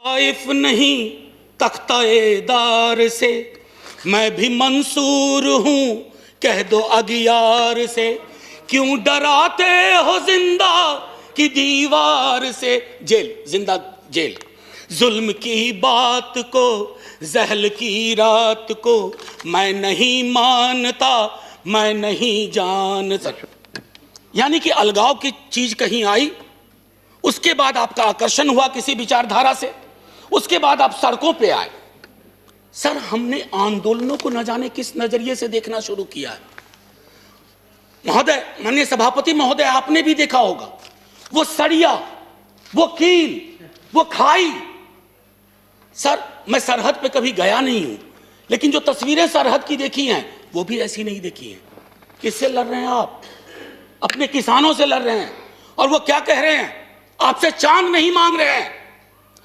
आइफ नहीं तख्ताएदार से, मैं भी मंसूर हूं कह दो अगियार से। क्यों डराते हो जिंदा की दीवार से। जेल, जिंदा जेल। जुल्म की बात को, जहल की रात को मैं नहीं मानता, मैं नहीं जानता। यानी कि अलगाव की चीज कहीं आई, उसके बाद आपका आकर्षण हुआ किसी विचारधारा से, उसके बाद आप सड़कों पे आए। सर, हमने आंदोलनों को न जाने किस नजरिए से देखना शुरू किया है। महोदय, माननीय सभापति महोदय, आपने भी देखा होगा वो सरिया, वो कील, वो खाई। सर, मैं सरहद पे कभी गया नहीं हूं, लेकिन जो तस्वीरें सरहद की देखी हैं वो भी ऐसी नहीं देखी हैं। किससे लड़ रहे हैं आप? अपने किसानों से लड़ रहे हैं। और वो क्या कह रहे हैं? आपसे चांद नहीं मांग रहे हैं,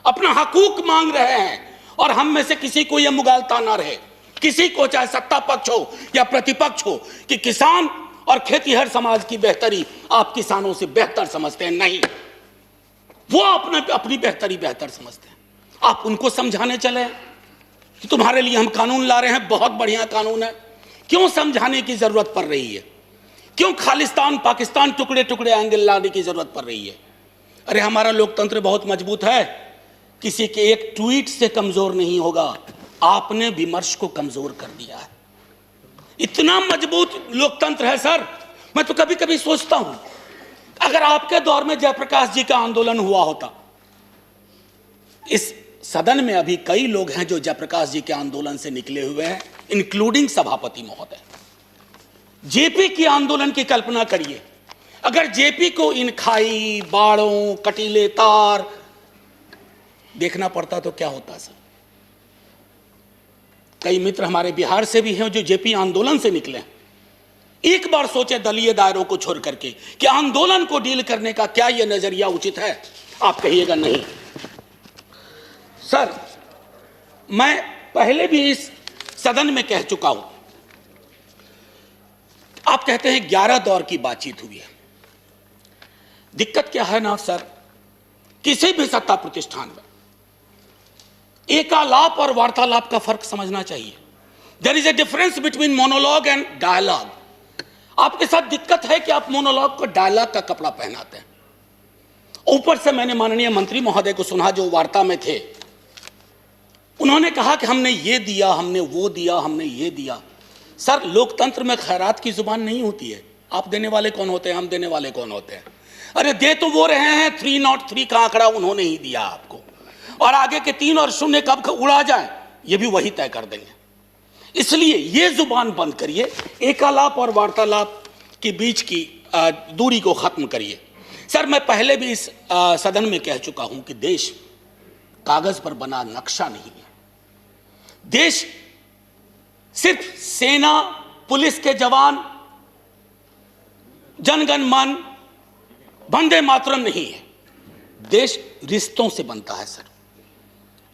अपना हकूक मांग रहे हैं। और हम में से किसी को यह मुगालता ना रहे, किसी को, चाहे सत्ता पक्ष हो या प्रतिपक्ष हो, कि किसान और खेतीहर समाज की बेहतरी आप किसानों से बेहतर समझते हैं। नहीं, वो अपनी बेहतरी बेहतर समझते हैं। आप उनको समझाने चले कि तुम्हारे लिए हम कानून ला रहे हैं, बहुत बढ़िया कानून है। क्यों समझाने की जरूरत पड़ रही है? क्यों खालिस्तान पाकिस्तान टुकड़े टुकड़े एंगल लाने की जरूरत पड़ रही है? अरे, हमारा लोकतंत्र बहुत मजबूत है, किसी के एक ट्वीट से कमजोर नहीं होगा। आपने विमर्श को कमजोर कर दिया है। इतना मजबूत लोकतंत्र है सर। मैं तो कभी कभी सोचता हूं, अगर आपके दौर में जयप्रकाश जी का आंदोलन हुआ होता। इस सदन में अभी कई लोग हैं जो जयप्रकाश जी के आंदोलन से निकले हुए हैं, इंक्लूडिंग सभापति महोदय। जेपी की आंदोलन की कल्पना करिए, अगर जेपी को इन खाई, बाड़ों, कटीले तार देखना पड़ता तो क्या होता सर? कई मित्र हमारे बिहार से भी हैं जो जेपी आंदोलन से निकले हैं। एक बार सोचे दलीय दायरों को छोड़ करके कि आंदोलन को डील करने का क्या यह नजरिया उचित है? आप कहिएगा नहीं। सर, मैं पहले भी इस सदन में कह चुका हूं। आप कहते हैं 11 दौर की बातचीत हुई है। दिक्कत क्या है ना सर, किसी भी सत्ता प्रतिष्ठान में एकालाप और वार्तालाप का फर्क समझना चाहिए। There is a difference between monologue and dialogue. आपके साथ दिक्कत है कि आप मोनोलॉग को डायलॉग का कपड़ा पहनाते हैं। ऊपर से मैंने माननीय मंत्री महोदय को सुना जो वार्ता में थे, उन्होंने कहा कि हमने ये दिया, हमने वो दिया, हमने ये दिया। सर, लोकतंत्र में खैरात की जुबान नहीं होती है। आप देने वाले कौन होते हैं, हम देने वाले कौन होते हैं? अरे, दे तो वो रहे हैं, 303 का आंकड़ा उन्होंने ही दिया आपको, और आगे के 3 और 0 कब उड़ा जाए ये भी वही तय कर देंगे। इसलिए ये जुबान बंद करिए, एकालाप और वार्तालाप के बीच की दूरी को खत्म करिए। सर, मैं पहले भी इस सदन में कह चुका हूं कि देश कागज पर बना नक्शा नहीं है। देश सिर्फ सेना, पुलिस के जवान, जनगण मन, वंदे मातरम नहीं है। देश रिश्तों से बनता है सर,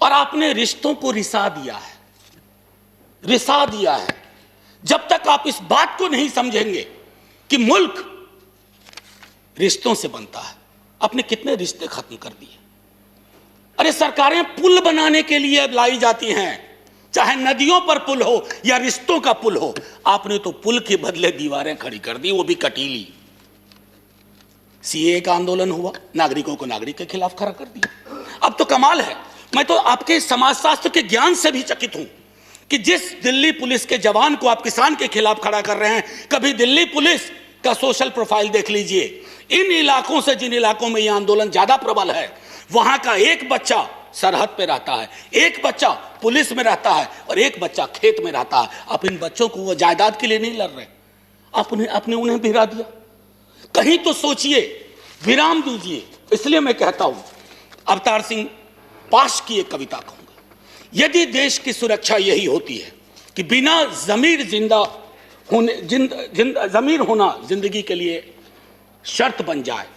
और आपने रिश्तों को रिसा दिया है, रिसा दिया है। जब तक आप इस बात को नहीं समझेंगे कि मुल्क रिश्तों से बनता है, आपने कितने रिश्ते खत्म कर दिए। अरे, सरकारें पुल बनाने के लिए लाई जाती हैं, चाहे नदियों पर पुल हो या रिश्तों का पुल हो। आपने तो पुल के बदले दीवारें खड़ी कर दी, वो भी कटीली। सीए का आंदोलन हुआ, नागरिकों को नागरिक के खिलाफ खड़ा कर दिया। अब तो कमाल है, मैं तो आपके समाजशास्त्र के ज्ञान से भी चकित हूं कि जिस दिल्ली पुलिस के जवान को आप किसान के खिलाफ खड़ा कर रहे हैं, कभी दिल्ली पुलिस का सोशल प्रोफाइल देख लीजिए। इन इलाकों से जिन इलाकों में यह आंदोलन ज्यादा प्रबल है, वहां का एक बच्चा सरहद पे रहता है, एक बच्चा पुलिस में रहता है, और एक बच्चा खेत में रहता है। आप इन बच्चों को वो जायदाद के लिए नहीं लड़ रहे, आपने उन्हें भिड़ा दिया। कहीं तो सोचिए, विराम दीजिए। इसलिए मैं कहता हूं, अवतार सिंह पाश की एक कविता कहूंगा, यदि देश की सुरक्षा यही होती है कि बिना जमीर जिंदा होने जमीर होना जिंदगी के लिए शर्त बन जाए।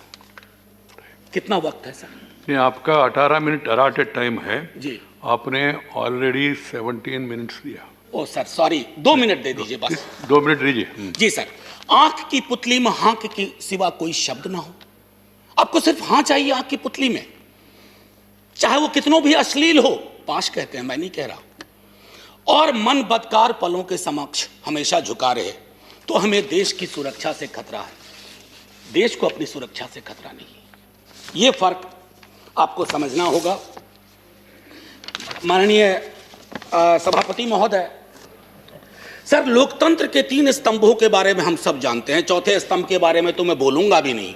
कितना वक्त है सर? आपका 18 मिनट अलाटेड टाइम है जी, आपने ऑलरेडी 17 मिनट्स दिया। ओ सर, सॉरी, 2 मिनट दे दीजिए बस। 2 मिनट दीजिए। जी सर। आंख की पुतली में हां के सिवा कोई शब्द ना हो। आपको सिर्फ हां चाहिए आंख की पुतली में। चाहे वो कितनों भी अश्लील हो, पाश कहते हैं, मैं नहीं कह रहा, और मन बदकार पलों के समक्ष हमेशा झुका रहे, तो हमें देश की सुरक्षा से खतरा है, देश को अपनी सुरक्षा से खतरा नहीं है। ये फर्क आपको समझना होगा। माननीय सभापति महोदय, सर, लोकतंत्र के 3 स्तंभों के बारे में हम सब जानते हैं, चौथे स्तंभ के बारे में तो मैं बोलूंगा भी नहीं।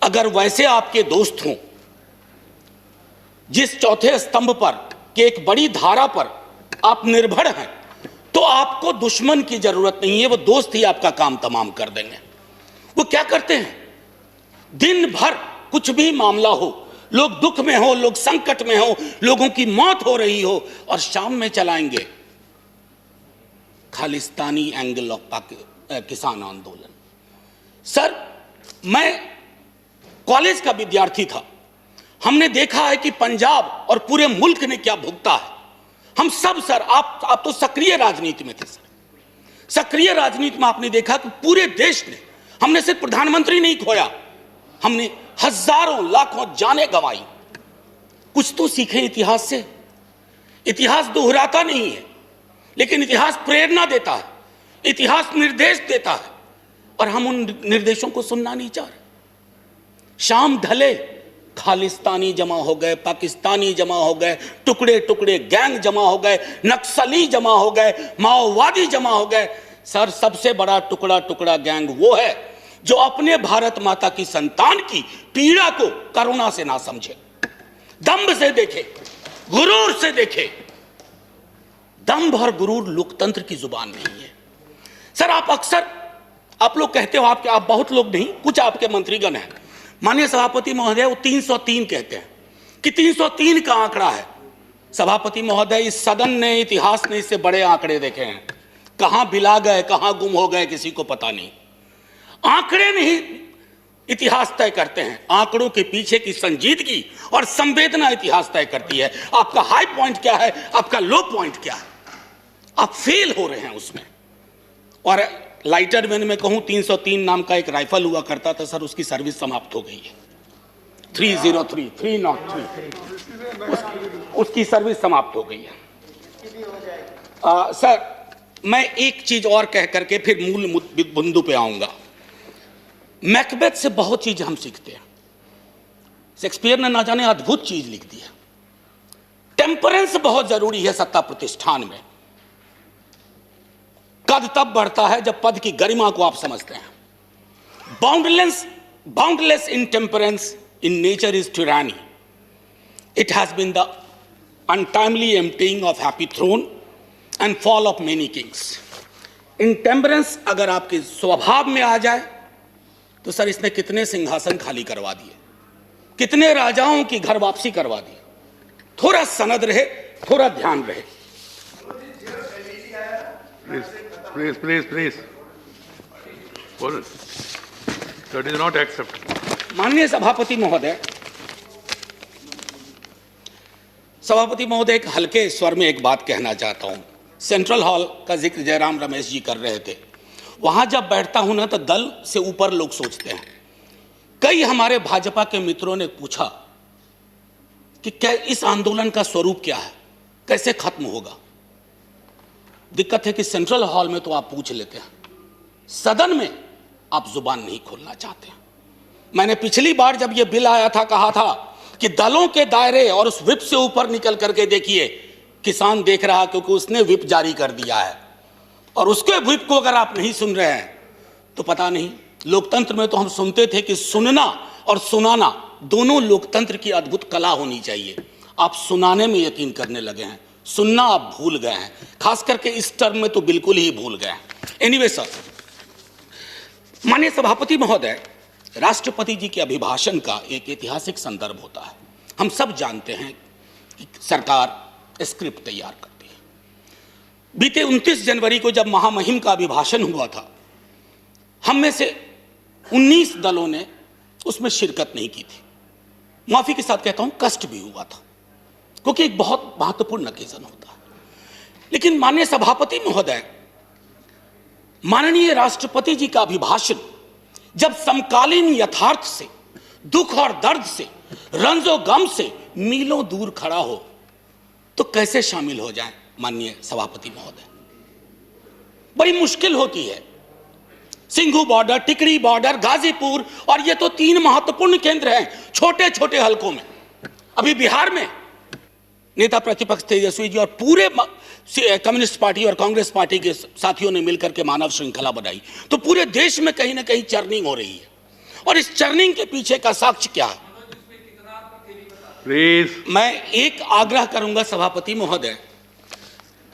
अगर वैसे आपके दोस्त हों जिस चौथे स्तंभ पर कि एक बड़ी धारा पर आप निर्भर हैं, तो आपको दुश्मन की जरूरत नहीं है, वो दोस्त ही आपका काम तमाम कर देंगे। वो क्या करते हैं, दिन भर कुछ भी मामला हो, लोग दुख में हो, लोग संकट में हो, लोगों की मौत हो रही हो, और शाम में चलाएंगे खालिस्तानी एंगल ऑफ किसान आंदोलन। सर, मैं कॉलेज का विद्यार्थी था, हमने देखा है कि पंजाब और पूरे मुल्क ने क्या भुगता है। हम सब, सर, आप तो सक्रिय राजनीति में थे सर, सक्रिय राजनीति में आपने देखा कि पूरे देश ने, हमने सिर्फ प्रधानमंत्री नहीं खोया, हमने हजारों लाखों जानें गंवाई। कुछ तो सीखें इतिहास से। इतिहास दोहराता नहीं है, लेकिन इतिहास प्रेरणा देता है, इतिहास निर्देश देता है, और हम उन निर्देशों को सुनना नहीं चाह रहे। शाम ढले, खालिस्तानी जमा हो गए, पाकिस्तानी जमा हो गए, टुकड़े टुकड़े गैंग जमा हो गए, नक्सली जमा हो गए, माओवादी जमा हो गए। सर, सबसे बड़ा टुकड़ा टुकड़ा गैंग वो है जो अपने भारत माता की संतान की पीड़ा को करुणा से ना समझे, दंभ से देखे, गुरूर से देखे। दंभ और गुरूर लोकतंत्र की जुबान नहीं है। सर, आप लोग कहते हो, आप बहुत लोग नहीं, कुछ आपके मंत्रीगण हैं, माननीय सभापति महोदय, वो 303 कहते हैं कि 303 का आंकड़ा है। सभापति महोदय, इस सदन ने, इतिहास ने इससे बड़े आंकड़े देखे हैं। कहां बिला गए, कहां गुम हो गए, किसी को पता नहीं। आंकड़े नहीं इतिहास तय करते हैं, आंकड़ों के पीछे की संजीदगी और संवेदना इतिहास तय करती है। आपका हाई पॉइंट क्या है, आपका लो पॉइंट क्या है, आप फेल हो रहे हैं उसमें। और लाइटर वेन में कहूं, 303 नाम का एक राइफल हुआ करता था सर, उसकी सर्विस समाप्त हो गई है। 303 उसकी सर्विस समाप्त हो गई है। सर, मैं एक चीज और कह करके फिर मूल बिंदु पे आऊंगा। मैकबेथ से बहुत चीज हम सीखते हैं। शेक्सपियर ने ना जाने अद्भुत चीज लिख दी है। टेम्परेंस बहुत जरूरी है सत्ता प्रतिष्ठान में। कद तब बढ़ता है जब पद की गरिमा को आप समझते हैं। Boundless intemperance in nature is tyranny. It has been the untimely emptying of happy throne and fall of many kings. इंटेम्परेंस अगर आपके स्वभाव में आ जाए तो सर, इसने कितने सिंहासन खाली करवा दिए, कितने राजाओं की घर वापसी करवा दी। थोड़ा सनद रहे, थोड़ा ध्यान रहे। Please. That is not acceptable. माननीय सभापति महोदय, एक हल्के स्वर में एक बात कहना चाहता हूं। सेंट्रल हॉल का जिक्र जयराम रमेश जी कर रहे थे। वहां जब बैठता हूं ना, तो दल से ऊपर लोग सोचते हैं। कई हमारे भाजपा के मित्रों ने पूछा कि क्या इस आंदोलन का स्वरूप क्या है, कैसे खत्म होगा। दिक्कत है कि सेंट्रल हॉल में तो आप पूछ लेते हैं, सदन में आप जुबान नहीं खोलना चाहते। मैंने पिछली बार जब यह बिल आया था कहा था कि दलों के दायरे और उस विप से ऊपर निकल करके देखिए, किसान देख रहा, क्योंकि उसने विप जारी कर दिया है, और उसके विप को अगर आप नहीं सुन रहे हैं तो पता नहीं। लोकतंत्र में तो हम सुनते थे कि सुनना और सुनाना दोनों लोकतंत्र की अद्भुत कला होनी चाहिए। आप सुनाने में यकीन करने लगे हैं, सुनना आप भूल गए हैं, खास करके इस टर्म में तो बिल्कुल ही भूल गए हैं। एनीवे सर, माननीय सभापति महोदय, राष्ट्रपति जी के अभिभाषण का एक ऐतिहासिक संदर्भ होता है। हम सब जानते हैं कि सरकार स्क्रिप्ट तैयार करती है। बीते 29 जनवरी को जब महामहिम का अभिभाषण हुआ था, हम में से 19 दलों ने उसमें शिरकत नहीं की थी। माफी के साथ कहता हूं, कष्ट भी हुआ था, क्योंकि एक बहुत महत्वपूर्ण ओकेजन होता है। लेकिन माननीय सभापति महोदय, माननीय राष्ट्रपति जी का अभिभाषण जब समकालीन यथार्थ से, दुख और दर्द से, रंजो गम से, मीलों दूर खड़ा हो तो कैसे शामिल हो जाए? माननीय सभापति महोदय, बड़ी मुश्किल होती है। सिंघू बॉर्डर, टिकरी बॉर्डर, गाजीपुर, और ये तो 3 महत्वपूर्ण केंद्र हैं छोटे छोटे हलकों में। अभी बिहार में नेता प्रतिपक्ष तेजस्वी जी और पूरे कम्युनिस्ट पार्टी और कांग्रेस पार्टी के साथियों ने मिलकर के मानव श्रृंखला बनाई, तो पूरे देश में कहीं ना कहीं चर्निंग हो रही है। और इस चर्निंग के पीछे का साक्ष्य क्या है? प्लीज। मैं एक आग्रह करूंगा सभापति महोदय,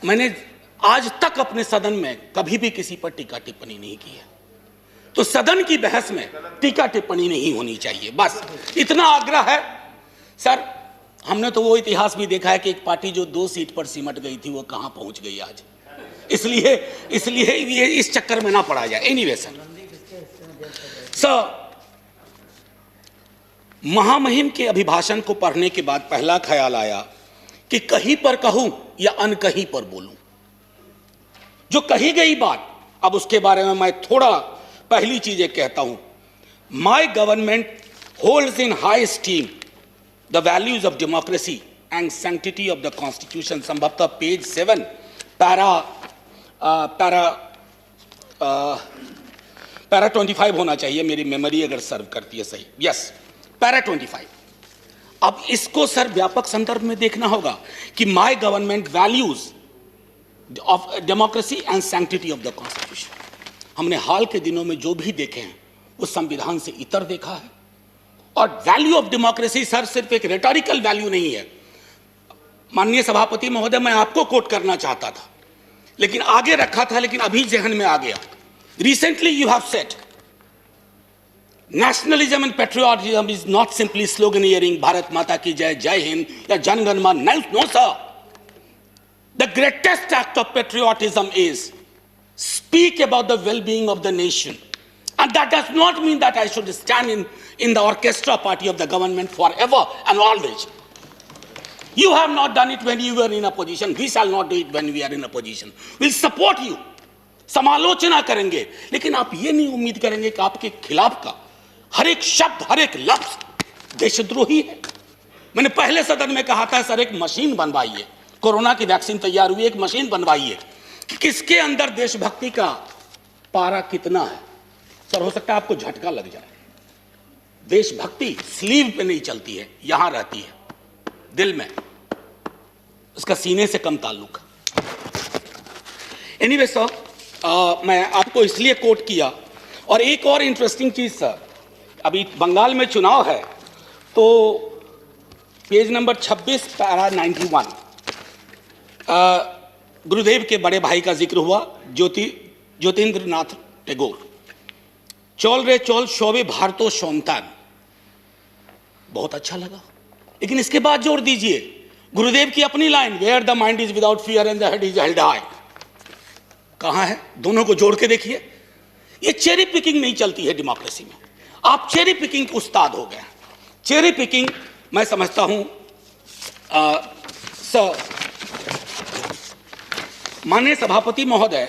मैंने आज तक अपने सदन में कभी भी किसी पर टीका टिप्पणी नहीं की है, तो सदन की बहस में टीका टिप्पणी नहीं होनी चाहिए, बस इतना आग्रह है। सर, हमने तो वो इतिहास भी देखा है कि एक पार्टी जो 2 सीट पर सिमट गई थी वो कहां पहुंच गई आज। इसलिए ये इस चक्कर में ना पड़ा जाए। एनीवे सर, महामहिम के अभिभाषण को पढ़ने के बाद पहला ख्याल आया कि कहीं पर कहूं या अनकहीं पर बोलूं। जो कही गई बात, अब उसके बारे में मैं थोड़ा पहली चीजें कहता हूं। My government holds in high steam the values of democracy and sanctity of the constitution. संभवतः पेज 7 पैरा 25 होना चाहिए, मेरी मेमोरी अगर सर्व करती है सही। Yes, para 25। अब इसको सर व्यापक संदर्भ में देखना होगा कि my government values of democracy and sanctity of the constitution. हमने हाल के दिनों में जो भी देखे हैं वो संविधान से इतर देखा है। और वैल्यू ऑफ डेमोक्रेसी सर सिर्फ एक रेटोरिकल वैल्यू नहीं है। माननीय सभापति महोदय, मैं आपको कोट करना चाहता था लेकिन आगे रखा था, लेकिन अभी जहन में आ गया। Recently you have said nationalism and patriotism is not simply sloganeering Bharat Mata ki jai, Jai Hind या Jan Gan Man. No sir, the greatest act of patriotism is speak about the well-being of the nation, and that does not mean that I should stand in the orchestra party of the government forever and always. You have not done it when you were in a position, we shall not do it when we are in a position. We'll support you, समालोचना करेंगे, लेकिन आप ये नहीं उम्मीद करेंगे कि आपके खिलाफ का हर एक शब्द, हर एक लफ्ज देशद्रोही है। मैंने पहले सदन में कहा था, सर एक मशीन बनवाइए, कोरोना की वैक्सीन तैयार हुई, एक मशीन बनवाइए कि किसके अंदर देशभक्ति का पारा कितना है। सर, हो सकता है आपको झटका लग जाए। देशभक्ति स्लीव पे नहीं चलती है, यहां रहती है, दिल में, उसका सीने से कम ताल्लुक है। एनीवे सर, मैं आपको इसलिए कोट किया। और एक और इंटरेस्टिंग चीज सर, अभी बंगाल में चुनाव है, तो पेज नंबर 26 पैरा 91 गुरुदेव के बड़े भाई का जिक्र हुआ, ज्योतिन्द्र नाथ टैगोर। चौल रे चौल शोभे भारतो शोनतान, बहुत अच्छा लगा। लेकिन इसके बाद जोड़ दीजिए गुरुदेव की अपनी line, where the mind is without fear and the head is held high. कहां है? दोनों को जोड़ के देखिए। ये चेरी पिकिंग नहीं चलती है डेमोक्रेसी में। आप चेरी पिकिंग के उस्ताद हो गए। चेरी पिकिंग मैं समझता हूं माननीय सभापति महोदय,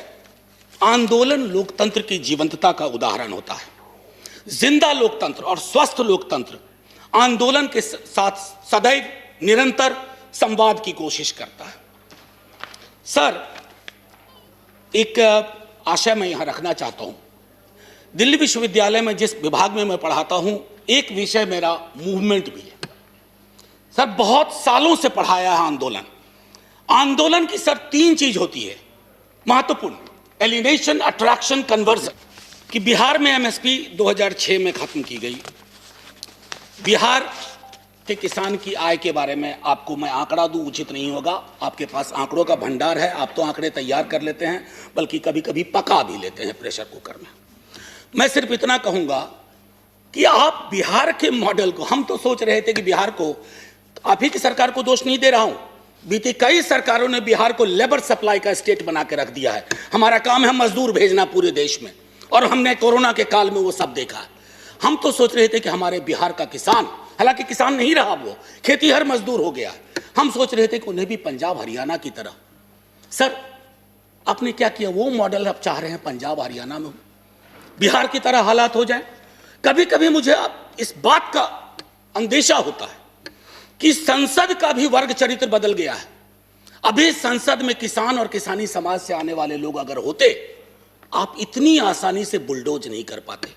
आंदोलन लोकतंत्र की जीवंतता का उदाहरण होता है। जिंदा लोकतंत्र और स्वस्थ लोकतंत्र आंदोलन के साथ सदैव निरंतर संवाद की कोशिश करता है। सर, एक आशय मैं यहां रखना चाहता हूं। दिल्ली विश्वविद्यालय में जिस विभाग में मैं पढ़ाता हूं, एक विषय मेरा मूवमेंट भी है। सर, बहुत सालों से पढ़ाया है आंदोलन। आंदोलन की सर 3 चीज होती है महत्वपूर्ण, एलिनेशन, अट्रैक्शन, कन्वर्जन। कि बिहार में एमएसपी 2006 में खत्म की गई। बिहार के किसान की आय के बारे में आपको मैं आंकड़ा दूं उचित नहीं होगा, आपके पास आंकड़ों का भंडार है, आप तो आंकड़े तैयार कर लेते हैं, बल्कि कभी कभी पका भी लेते हैं प्रेशर कुकर में। मैं सिर्फ इतना कहूंगा कि आप बिहार के मॉडल को, हम तो सोच रहे थे कि बिहार को, आप ही की सरकार को दोष नहीं दे रहा हूं, बीती कई सरकारों ने बिहार को लेबर सप्लाई का स्टेट बना के रख दिया है। हमारा काम है मजदूर भेजना पूरे देश में, और हमने कोरोना के काल में वो सब देखा। हम तो सोच रहे थे कि हमारे बिहार का किसान, हालांकि किसान नहीं रहा, वो खेतीहर मजदूर हो गया। हम सोच रहे थे कि उन्हें भी पंजाब हरियाणा की तरह। सर, आपने क्या किया? वो मॉडल आप चाह रहे हैं पंजाब हरियाणा में बिहार की तरह हालात हो जाए। कभी कभी मुझे इस बात का अंदेशा होता है कि संसद का भी वर्ग चरित्र बदल गया है। अभी संसद में किसान और किसानी समाज से आने वाले लोग अगर होते, आप इतनी आसानी से बुलडोज नहीं कर पाते।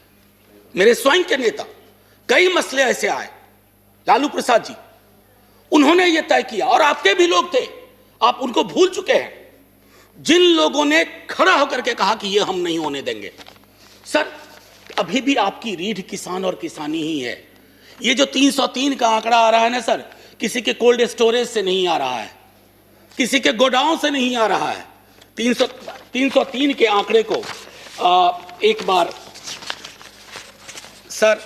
मेरे स्वयं के नेता, कई मसले ऐसे आए, लालू प्रसाद जी, उन्होंने यह तय किया, और आपके भी लोग थे, आप उनको भूल चुके हैं, जिन लोगों ने खड़ा होकर के कहा कि यह हम नहीं होने देंगे। सर, अभी भी आपकी रीढ़ किसान और किसानी ही है। ये जो 303 का आंकड़ा आ रहा है ना सर, किसी के कोल्ड स्टोरेज से नहीं आ रहा है, किसी के गोडाउन से नहीं आ रहा है। 303 के आंकड़े को एक बार सर,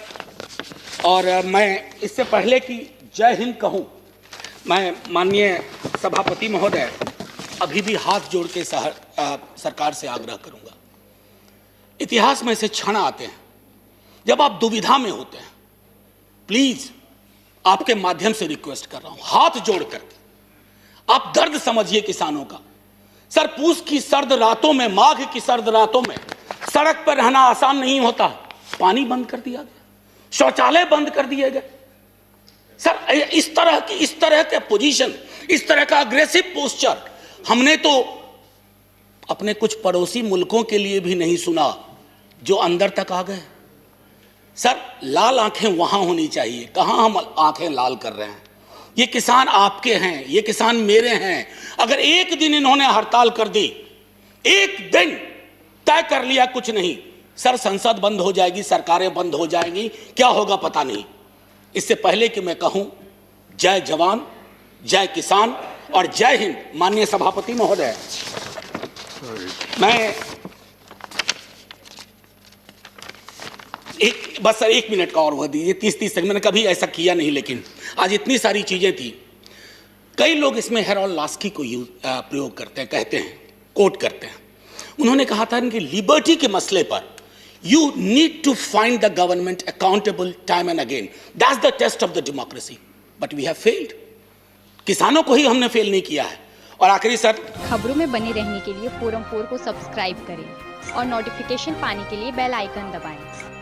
और मैं इससे पहले कि जय हिंद कहूं, मैं माननीय सभापति महोदय अभी भी हाथ जोड़ के सरकार से आग्रह करूंगा। इतिहास में ऐसे क्षण आते हैं जब आप दुविधा में होते हैं। प्लीज आपके माध्यम से रिक्वेस्ट कर रहा हूं, हाथ जोड़ करके आप दर्द समझिए किसानों का। सर, पूस की सर्द रातों में, माघ की सर्द रातों में सड़क पर रहना आसान नहीं होता। पानी बंद कर दिया गया, शौचालय बंद कर दिए गए। सर, इस तरह के पोजीशन, इस तरह का अग्रेसिव पोस्चर हमने तो अपने कुछ पड़ोसी मुल्कों के लिए भी नहीं सुना, जो अंदर तक आ गए। सर, लाल आंखें वहां होनी चाहिए, कहां हम आंखें लाल कर रहे हैं। ये किसान आपके हैं, ये किसान मेरे हैं। अगर एक दिन इन्होंने हड़ताल कर दी, एक दिन तय कर लिया कुछ नहीं, सर संसद बंद हो जाएगी, सरकारें बंद हो जाएंगी, क्या होगा पता नहीं। इससे पहले कि मैं कहूं जय जवान, जय किसान और जय हिंद, माननीय सभापति महोदय, मैं बस सर 1 मिनट का और वह दीजिए, 30 सेकंड। मैंने कभी ऐसा किया नहीं, लेकिन आज इतनी सारी चीजें थी। कई लोग इसमें हेरोल्ड लास्की को प्रयोग करते हैं, कहते हैं, कोट करते हैं। उन्होंने कहा था कि लिबर्टी के मसले पर you need to find the government accountable time and again, that's the test of the democracy, but we have failed. किसानों को ही हमने फेल नहीं किया है। और आखिरी सर, खबरों में बने रहने के लिए फोरम 4 को सब्सक्राइब करें और नोटिफिकेशन पाने के लिए बेल आइकन दबाएं।